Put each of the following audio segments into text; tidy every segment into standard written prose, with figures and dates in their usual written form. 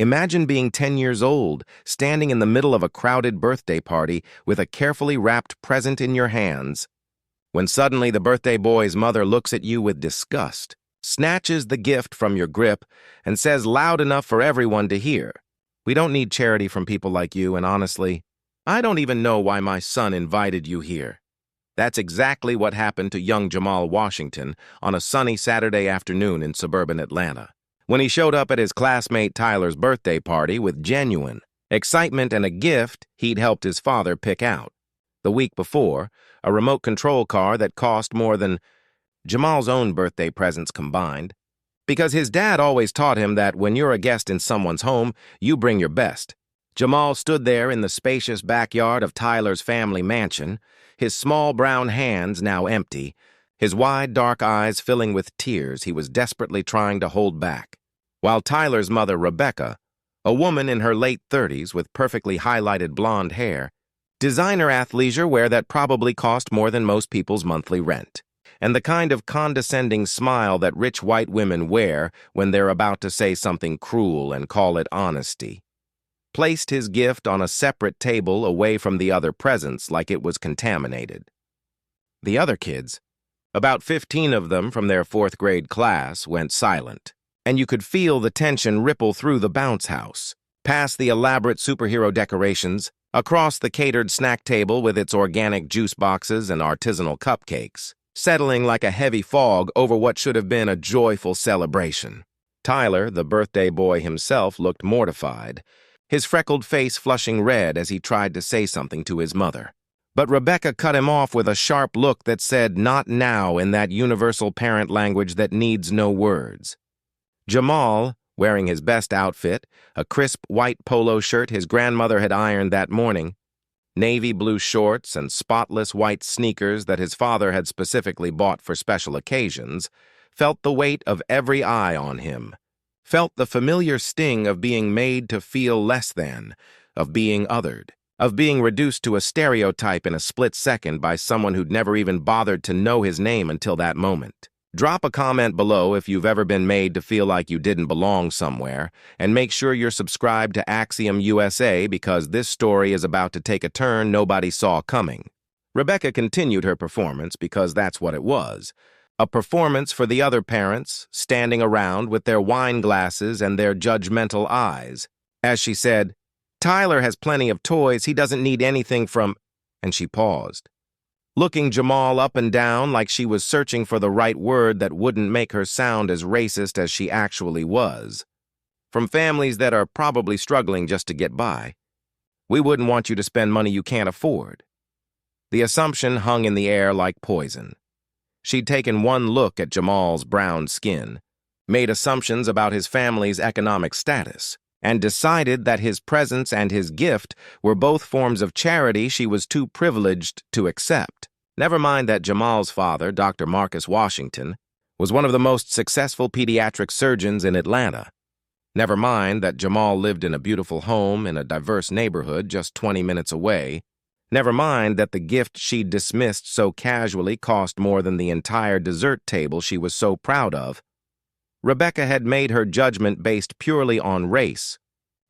Imagine being 10 years old, standing in the middle of a crowded birthday party with a carefully wrapped present in your hands, when suddenly the birthday boy's mother looks at you with disgust, snatches the gift from your grip, and says loud enough for everyone to hear, "We don't need charity from people like you, and honestly, I don't even know why my son invited you here." That's exactly what happened to young Jamal Washington on a sunny Saturday afternoon in suburban Atlanta, when he showed up at his classmate Tyler's birthday party with genuine excitement and a gift he'd helped his father pick out. The week before, a remote control car that cost more than Jamal's own birthday presents combined, because his dad always taught him that when you're a guest in someone's home, you bring your best. Jamal stood there in the spacious backyard of Tyler's family mansion, his small brown hands now empty, his wide dark eyes filling with tears he was desperately trying to hold back, while Tyler's mother, Rebecca, a woman in her late 30s with perfectly highlighted blonde hair, designer athleisure wear that probably cost more than most people's monthly rent, and the kind of condescending smile that rich white women wear when they're about to say something cruel and call it honesty, placed his gift on a separate table away from the other presents like it was contaminated. The other kids, about 15 of them from their 4th grade class, went silent, and you could feel the tension ripple through the bounce house, past the elaborate superhero decorations, across the catered snack table with its organic juice boxes and artisanal cupcakes, settling like a heavy fog over what should have been a joyful celebration. Tyler, the birthday boy himself, looked mortified, his freckled face flushing red as he tried to say something to his mother. But Rebecca cut him off with a sharp look that said, "Not now," in that universal parent language that needs no words. Jamal, wearing his best outfit, a crisp white polo shirt his grandmother had ironed that morning, navy blue shorts and spotless white sneakers that his father had specifically bought for special occasions, felt the weight of every eye on him, felt the familiar sting of being made to feel less than, of being othered, of being reduced to a stereotype in a split second by someone who'd never even bothered to know his name until that moment. Drop a comment below if you've ever been made to feel like you didn't belong somewhere, and make sure you're subscribed to Axiom USA because this story is about to take a turn nobody saw coming. Rebecca continued her performance because that's what it was. A performance for the other parents, standing around with their wine glasses and their judgmental eyes. As she said, "Tyler has plenty of toys, he doesn't need anything from—" and she paused, looking Jamal up and down like she was searching for the right word that wouldn't make her sound as racist as she actually was. "From families that are probably struggling just to get by. We wouldn't want you to spend money you can't afford." The assumption hung in the air like poison. She'd taken one look at Jamal's brown skin, made assumptions about his family's economic status, and decided that his presence and his gift were both forms of charity she was too privileged to accept. Never mind that Jamal's father, Dr. Marcus Washington, was one of the most successful pediatric surgeons in Atlanta. Never mind that Jamal lived in a beautiful home in a diverse neighborhood just 20 minutes away. Never mind that the gift she'd dismissed so casually cost more than the entire dessert table she was so proud of. Rebecca had made her judgment based purely on race,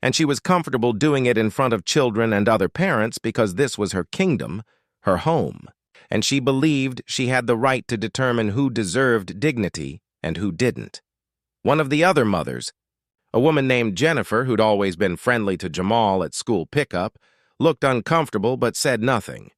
and she was comfortable doing it in front of children and other parents because this was her kingdom, her home, and she believed she had the right to determine who deserved dignity and who didn't. One of the other mothers, a woman named Jennifer who'd always been friendly to Jamal at school pickup, looked uncomfortable but said nothing,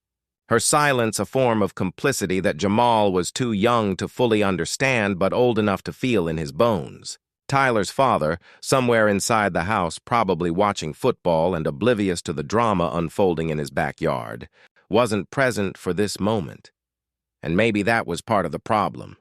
her silence a form of complicity that Jamal was too young to fully understand but old enough to feel in his bones. Tyler's father, somewhere inside the house probably watching football and oblivious to the drama unfolding in his backyard, wasn't present for this moment. And maybe that was part of the problem.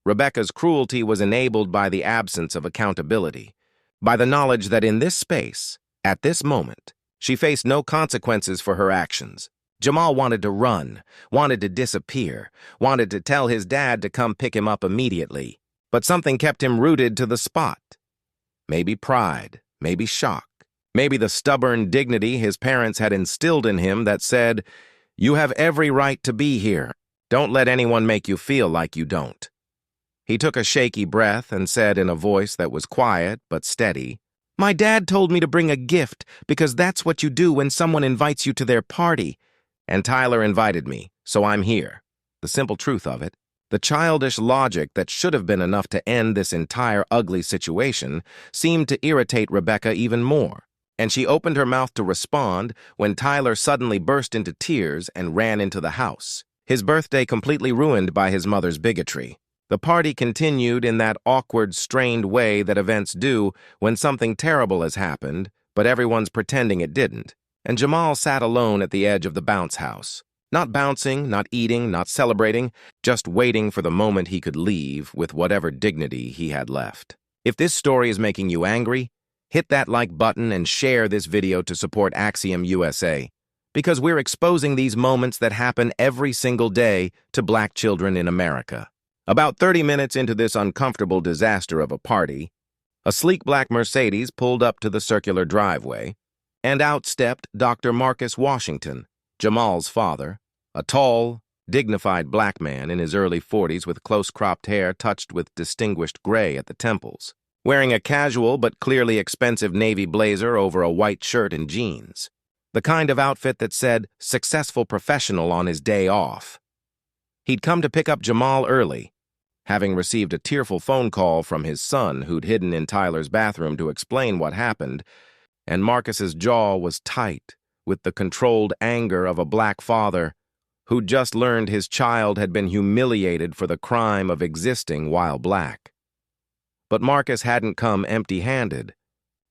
Rebecca's cruelty was enabled by the absence of accountability, by the knowledge that in this space, at this moment, she faced no consequences for her actions. Jamal wanted to run, wanted to disappear, wanted to tell his dad to come pick him up immediately, but something kept him rooted to the spot. Maybe pride, maybe shock, maybe the stubborn dignity his parents had instilled in him that said, "You have every right to be here. Don't let anyone make you feel like you don't." He took a shaky breath and said in a voice that was quiet but steady, My dad told me to bring a gift because that's what you do when someone invites you to their party. And Tyler invited me, so I'm here. The simple truth of it, the childish logic that should have been enough to end this entire ugly situation seemed to irritate Rebecca even more. And she opened her mouth to respond when Tyler suddenly burst into tears and ran into the house. His birthday completely ruined by his mother's bigotry. The party continued in that awkward, strained way that events do when something terrible has happened, but everyone's pretending it didn't. And Jamal sat alone at the edge of the bounce house. Not bouncing, not eating, not celebrating, just waiting for the moment he could leave with whatever dignity he had left. If this story is making you angry, hit that like button and share this video to support Axiom USA, because we're exposing these moments that happen every single day to Black children in America. About 30 minutes into this uncomfortable disaster of a party, a sleek black Mercedes pulled up to the circular driveway, and out stepped Dr. Marcus Washington, Jamal's father, a tall, dignified black man in his early 40s with close-cropped hair touched with distinguished gray at the temples, wearing a casual but clearly expensive navy blazer over a white shirt and jeans, the kind of outfit that said "successful professional" on his day off. He'd come to pick up Jamal early, having received a tearful phone call from his son who'd hidden in Tyler's bathroom to explain what happened, and Marcus's jaw was tight with the controlled anger of a black father who'd just learned his child had been humiliated for the crime of existing while black. But Marcus hadn't come empty-handed,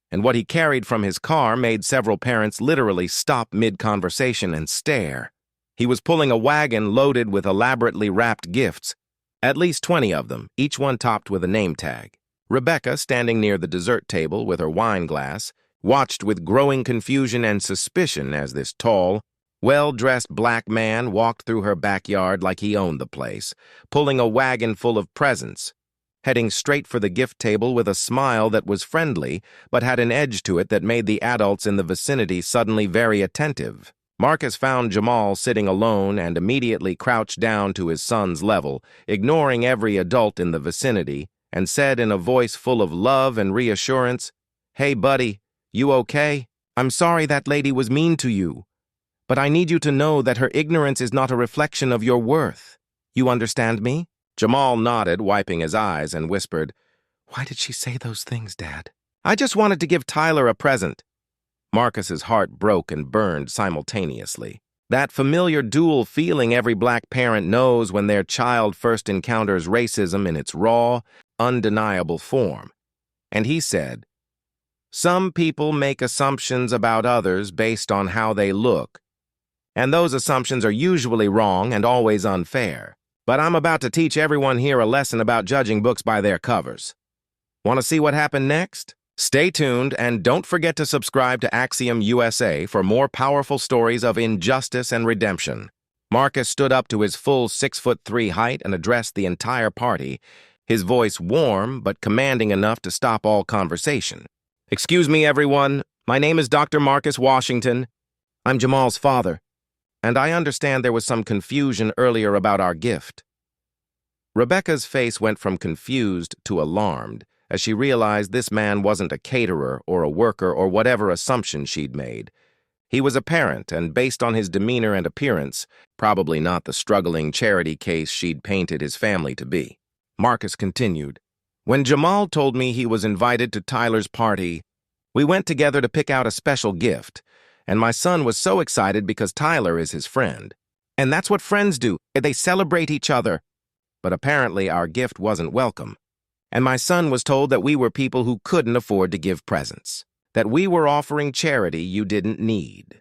and what he carried from his car made several parents literally stop mid-conversation and stare. He was pulling a wagon loaded with elaborately wrapped gifts, at least 20 of them, each one topped with a name tag. Rebecca, standing near the dessert table with her wine glass, watched with growing confusion and suspicion as this tall, well-dressed black man walked through her backyard like he owned the place, pulling a wagon full of presents, heading straight for the gift table with a smile that was friendly but had an edge to it that made the adults in the vicinity suddenly very attentive. Marcus found Jamal sitting alone and immediately crouched down to his son's level, ignoring every adult in the vicinity, and said in a voice full of love and reassurance, "Hey, buddy, you okay? I'm sorry that lady was mean to you, but I need you to know that her ignorance is not a reflection of your worth. You understand me?" Jamal nodded, wiping his eyes, and whispered, "Why did she say those things, Dad?" "I just wanted to give Tyler a present." Marcus's heart broke and burned simultaneously. That familiar dual feeling every black parent knows when their child first encounters racism in its raw, undeniable form. And he said, "Some people make assumptions about others based on how they look, and those assumptions are usually wrong and always unfair. But I'm about to teach everyone here a lesson about judging books by their covers. Want to see what happened next? Stay tuned and don't forget to subscribe to Axiom USA for more powerful stories of injustice and redemption." Marcus stood up to his full 6'3" height and addressed the entire party, his voice warm but commanding enough to stop all conversation. "Excuse me, everyone. My name is Dr. Marcus Washington. I'm Jamal's father, and I understand there was some confusion earlier about our gift." Rebecca's face went from confused to alarmed as she realized this man wasn't a caterer or a worker or whatever assumption she'd made. He was a parent, and based on his demeanor and appearance, probably not the struggling charity case she'd painted his family to be. Marcus continued, "When Jamal told me he was invited to Tyler's party, we went together to pick out a special gift, and my son was so excited because Tyler is his friend. And that's what friends do, they celebrate each other. But apparently our gift wasn't welcome. And my son was told that we were people who couldn't afford to give presents, that we were offering charity you didn't need."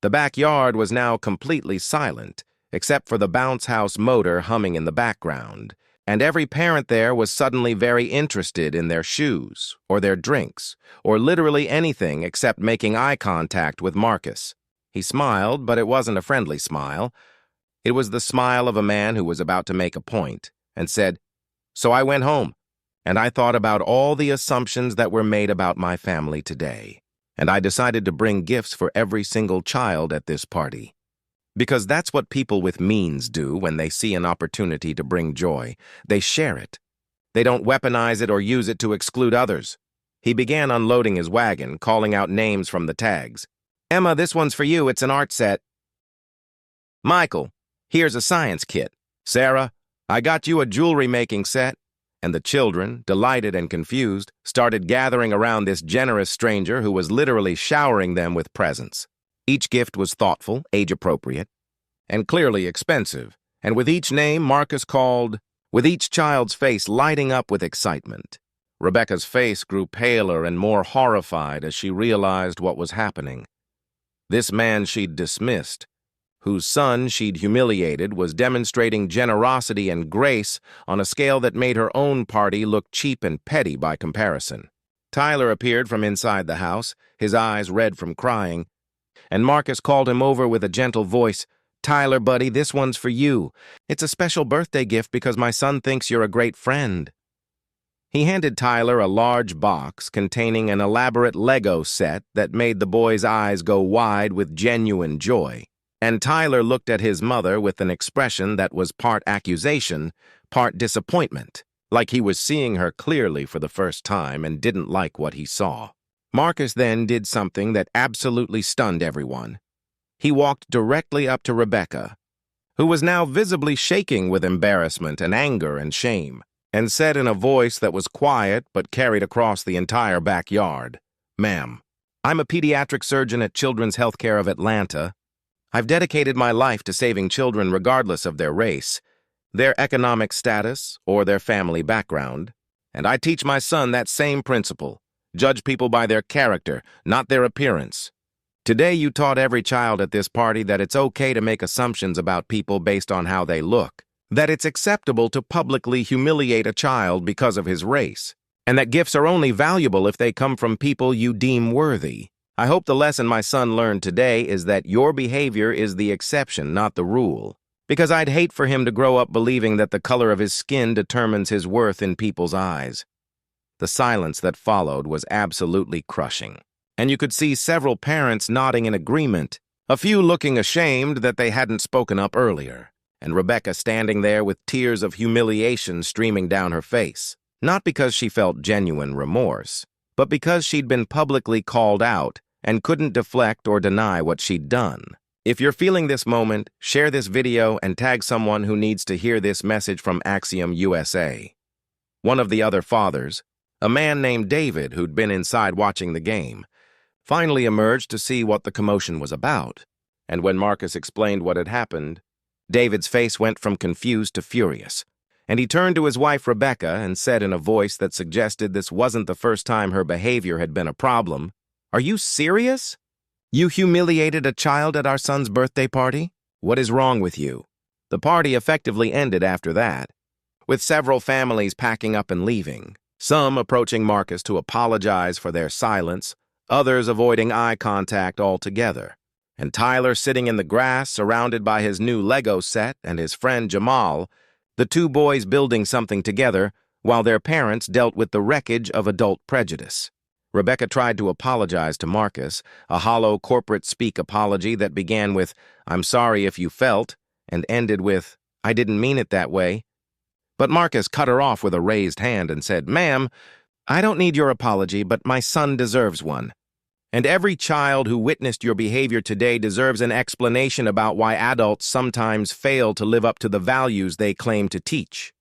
The backyard was now completely silent, except for the bounce house motor humming in the background, and every parent there was suddenly very interested in their shoes, or their drinks, or literally anything except making eye contact with Marcus. He smiled, but it wasn't a friendly smile. It was the smile of a man who was about to make a point, and said, "So I went home, and I thought about all the assumptions that were made about my family today, and I decided to bring gifts for every single child at this party. Because that's what people with means do when they see an opportunity to bring joy. They share it. They don't weaponize it or use it to exclude others. He began unloading his wagon, calling out names from the tags. Emma, this one's for you. It's an art set. Michael, here's a science kit. Sarah, I got you a jewelry-making set. And the children, delighted and confused, started gathering around this generous stranger who was literally showering them with presents. Each gift was thoughtful, age-appropriate, and clearly expensive, and with each name Marcus called, with each child's face lighting up with excitement. Rebecca's face grew paler and more horrified as she realized what was happening. This man she'd dismissed, whose son she'd humiliated, was demonstrating generosity and grace on a scale that made her own party look cheap and petty by comparison. Tyler appeared from inside the house, his eyes red from crying, and Marcus called him over with a gentle voice. Tyler, buddy, this one's for you. It's a special birthday gift because my son thinks you're a great friend. He handed Tyler a large box containing an elaborate Lego set that made the boy's eyes go wide with genuine joy. And Tyler looked at his mother with an expression that was part accusation, part disappointment, like he was seeing her clearly for the first time and didn't like what he saw. Marcus then did something that absolutely stunned everyone. He walked directly up to Rebecca, who was now visibly shaking with embarrassment and anger and shame, and said in a voice that was quiet but carried across the entire backyard, Ma'am, I'm a pediatric surgeon at Children's Healthcare of Atlanta. I've dedicated my life to saving children regardless of their race, their economic status, or their family background, and I teach my son that same principle. Judge people by their character, not their appearance. Today you taught every child at this party that it's okay to make assumptions about people based on how they look, that it's acceptable to publicly humiliate a child because of his race, and that gifts are only valuable if they come from people you deem worthy. I hope the lesson my son learned today is that your behavior is the exception, not the rule, because I'd hate for him to grow up believing that the color of his skin determines his worth in people's eyes. The silence that followed was absolutely crushing, and you could see several parents nodding in agreement, a few looking ashamed that they hadn't spoken up earlier, and Rebecca standing there with tears of humiliation streaming down her face, not because she felt genuine remorse, but because she'd been publicly called out and couldn't deflect or deny what she'd done. If you're feeling this moment, share this video and tag someone who needs to hear this message from Axiom USA. One of the other fathers, a man named David who'd been inside watching the game, finally emerged to see what the commotion was about, and when Marcus explained what had happened, David's face went from confused to furious, and he turned to his wife Rebecca and said in a voice that suggested this wasn't the first time her behavior had been a problem, Are you serious? You humiliated a child at our son's birthday party? What is wrong with you? The party effectively ended after that, with several families packing up and leaving, some approaching Marcus to apologize for their silence, others avoiding eye contact altogether, and Tyler sitting in the grass surrounded by his new Lego set and his friend Jamal, the two boys building something together while their parents dealt with the wreckage of adult prejudice. Rebecca tried to apologize to Marcus, a hollow corporate-speak apology that began with, "I'm sorry if you felt," and ended with, "I didn't mean it that way." But Marcus cut her off with a raised hand and said, "Ma'am, I don't need your apology, but my son deserves one. And every child who witnessed your behavior today deserves an explanation about why adults sometimes fail to live up to the values they claim to teach."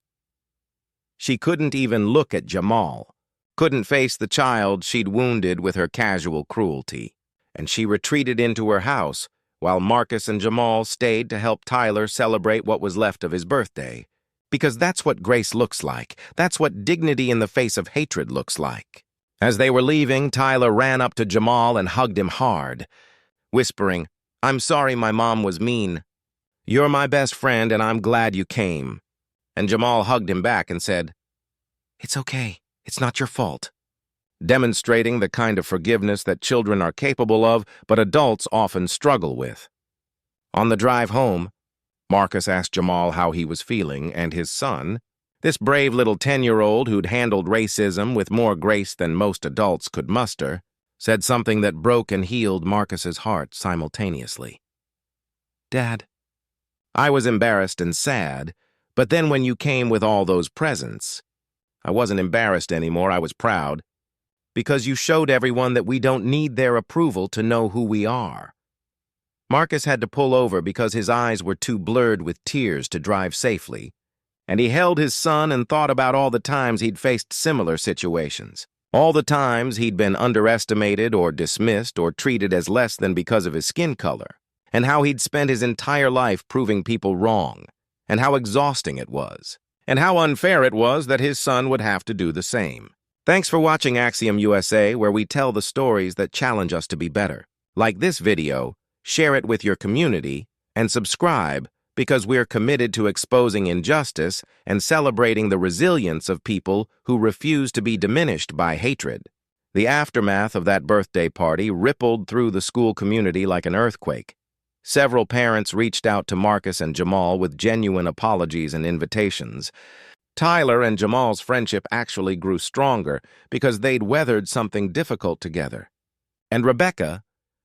She couldn't even look at Jamal, couldn't face the child she'd wounded with her casual cruelty, and she retreated into her house while Marcus and Jamal stayed to help Tyler celebrate what was left of his birthday. Because that's what grace looks like. That's what dignity in the face of hatred looks like. As they were leaving, Tyler ran up to Jamal and hugged him hard, whispering, "I'm sorry my mom was mean. You're my best friend and I'm glad you came." And Jamal hugged him back and said, "It's okay. It's not your fault," demonstrating the kind of forgiveness that children are capable of, but adults often struggle with. On the drive home, Marcus asked Jamal how he was feeling, and his son, this brave little 10-year-old who'd handled racism with more grace than most adults could muster, said something that broke and healed Marcus's heart simultaneously. "Dad, I was embarrassed and sad, but then when you came with all those presents, I wasn't embarrassed anymore, I was proud. because you showed everyone that we don't need their approval to know who we are." Marcus had to pull over because his eyes were too blurred with tears to drive safely, and he held his son and thought about all the times he'd faced similar situations. All the times he'd been underestimated or dismissed or treated as less than because of his skin color, and how he'd spent his entire life proving people wrong, and how exhausting it was, and how unfair it was that his son would have to do the same. Thanks for watching Axiom USA, where we tell the stories that challenge us to be better. Like this video, share it with your community, and subscribe because we're committed to exposing injustice and celebrating the resilience of people who refuse to be diminished by hatred. The aftermath of that birthday party rippled through the school community like an earthquake. Several parents reached out to Marcus and Jamal with genuine apologies and invitations. Tyler and Jamal's friendship actually grew stronger because they'd weathered something difficult together. And Rebecca,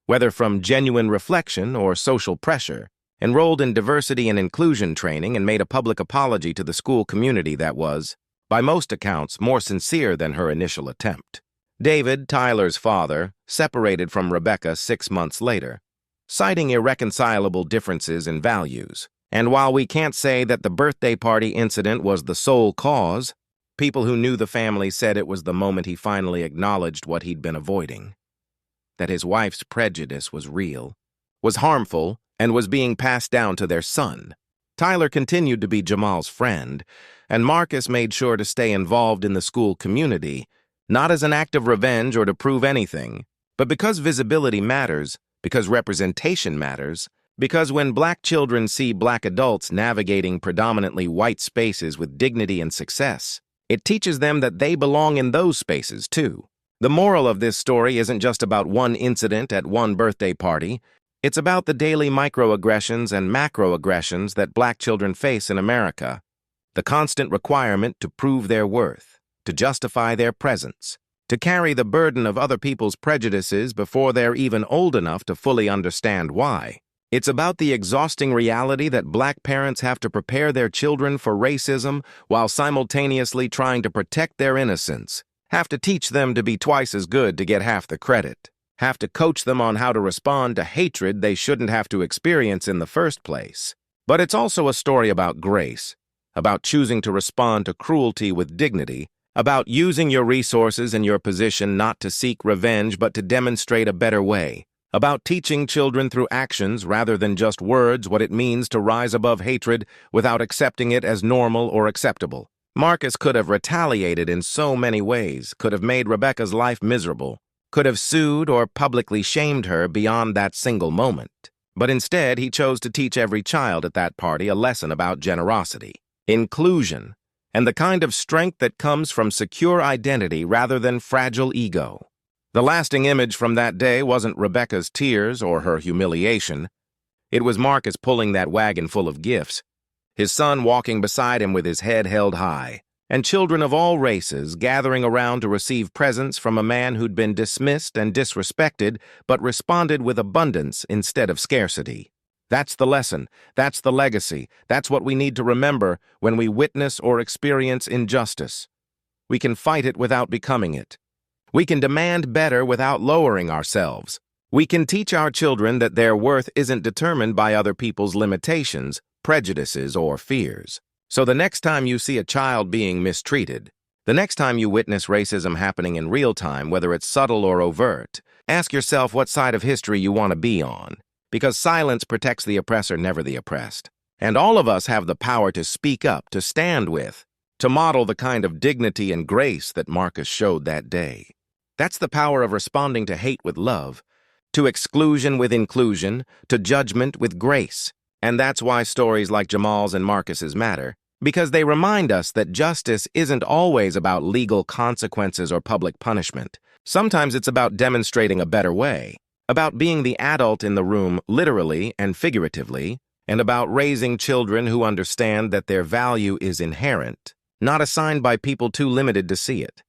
whether from genuine reflection or social pressure, enrolled in diversity and inclusion training and made a public apology to the school community that was, by most accounts, more sincere than her initial attempt. David, Tyler's father, separated from Rebecca 6 months later, citing irreconcilable differences in values. And while we can't say that the birthday party incident was the sole cause, people who knew the family said it was the moment he finally acknowledged what he'd been avoiding. That his wife's prejudice was real, was harmful, and was being passed down to their son. Tyler continued to be Jamal's friend, and Marcus made sure to stay involved in the school community, not as an act of revenge or to prove anything, but because visibility matters, because representation matters, because when Black children see Black adults navigating predominantly white spaces with dignity and success, it teaches them that they belong in those spaces too. The moral of this story isn't just about one incident at one birthday party. It's about the daily microaggressions and macroaggressions that Black children face in America. The constant requirement to prove their worth, to justify their presence, to carry the burden of other people's prejudices before they're even old enough to fully understand why. It's about the exhausting reality that Black parents have to prepare their children for racism while simultaneously trying to protect their innocence, have to teach them to be twice as good to get half the credit, have to coach them on how to respond to hatred they shouldn't have to experience in the first place. But it's also a story about grace, about choosing to respond to cruelty with dignity, about using your resources and your position not to seek revenge but to demonstrate a better way, about teaching children through actions rather than just words what it means to rise above hatred without accepting it as normal or acceptable. Marcus could have retaliated in so many ways, could have made Rebecca's life miserable, could have sued or publicly shamed her beyond that single moment. But instead, he chose to teach every child at that party a lesson about generosity, inclusion, and the kind of strength that comes from secure identity rather than fragile ego. The lasting image from that day wasn't Rebecca's tears or her humiliation. It was Marcus pulling that wagon full of gifts, his son walking beside him with his head held high, and children of all races gathering around to receive presents from a man who'd been dismissed and disrespected but responded with abundance instead of scarcity. That's the lesson, that's the legacy, that's what we need to remember when we witness or experience injustice. We can fight it without becoming it. We can demand better without lowering ourselves. We can teach our children that their worth isn't determined by other people's limitations, prejudices, or fears. So the next time you see a child being mistreated, the next time you witness racism happening in real time, whether it's subtle or overt, ask yourself what side of history you want to be on, because silence protects the oppressor, never the oppressed. And all of us have the power to speak up, to stand with, to model the kind of dignity and grace that Marcus showed that day. That's the power of responding to hate with love, to exclusion with inclusion, to judgment with grace. And that's why stories like Jamal's and Marcus's matter, because they remind us that justice isn't always about legal consequences or public punishment. Sometimes it's about demonstrating a better way, about being the adult in the room literally and figuratively, and about raising children who understand that their value is inherent, not assigned by people too limited to see it.